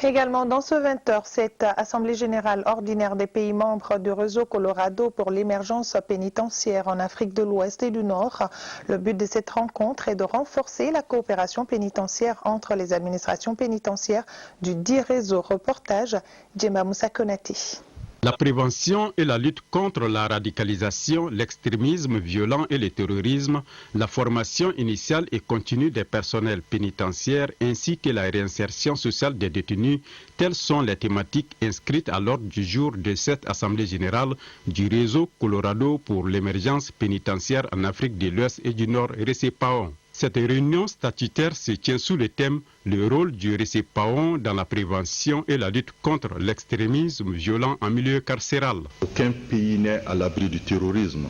Également dans ce 20h, cette Assemblée générale ordinaire des pays membres du réseau Colorado pour l'émergence pénitentiaire en Afrique de l'Ouest et du Nord. Le but de cette rencontre est de renforcer la coopération pénitentiaire entre les administrations pénitentiaires du dit réseau. Reportage Djemba Moussa Konati. La prévention et la lutte contre la radicalisation, l'extrémisme violent et le terrorisme, la formation initiale et continue des personnels pénitentiaires ainsi que la réinsertion sociale des détenus, telles sont les thématiques inscrites à l'ordre du jour de cette Assemblée générale du réseau Colorado pour l'émergence pénitentiaire en Afrique de l'Ouest et du Nord, RECEPAO. Cette réunion statutaire se tient sous le thème « Le rôle du RECEPAO dans la prévention et la lutte contre l'extrémisme violent en milieu carcéral ». Aucun pays n'est à l'abri du terrorisme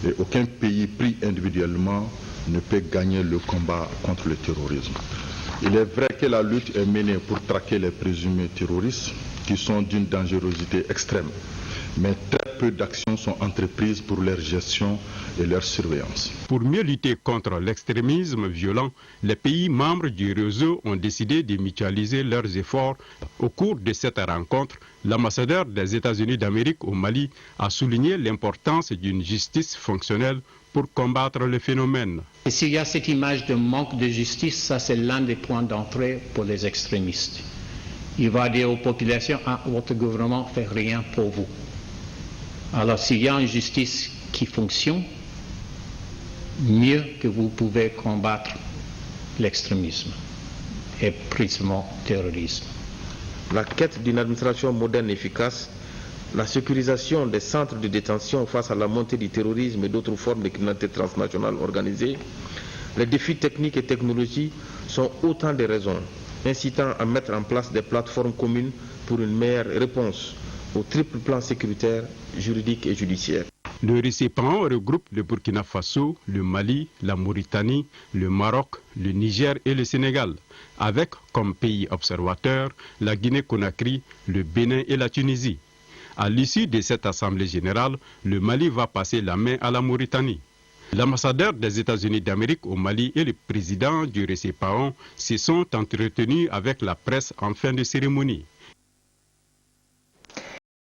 et aucun pays pris individuellement ne peut gagner le combat contre le terrorisme. Il est vrai que la lutte est menée pour traquer les présumés terroristes qui sont d'une dangerosité extrême, mais très peu d'actions sont entreprises pour leur gestion et leur surveillance. Pour mieux lutter contre l'extrémisme violent, les pays membres du réseau ont décidé de mutualiser leurs efforts. Au cours de cette rencontre, l'ambassadeur des États-Unis d'Amérique au Mali a souligné l'importance d'une justice fonctionnelle pour combattre le phénomène. Et s'il y a cette image de manque de justice, ça c'est l'un des points d'entrée pour les extrémistes. Il va dire aux populations, votre gouvernement ne fait rien pour vous. Alors s'il y a une justice qui fonctionne, mieux que vous pouvez combattre l'extrémisme et précisément le terrorisme. La quête d'une administration moderne et efficace, la sécurisation des centres de détention face à la montée du terrorisme et d'autres formes de criminalité transnationale organisée, les défis techniques et technologiques sont autant de raisons incitant à mettre en place des plateformes communes pour une meilleure réponse au triple plan sécuritaire, juridique et judiciaire. Le RECEPAO regroupe le Burkina Faso, le Mali, la Mauritanie, le Maroc, le Niger et le Sénégal, avec comme pays observateurs la Guinée-Conakry, le Bénin et la Tunisie. À l'issue de cette Assemblée générale, le Mali va passer la main à la Mauritanie. L'ambassadeur des États-Unis d'Amérique au Mali et le président du RECEPAO se sont entretenus avec la presse en fin de cérémonie.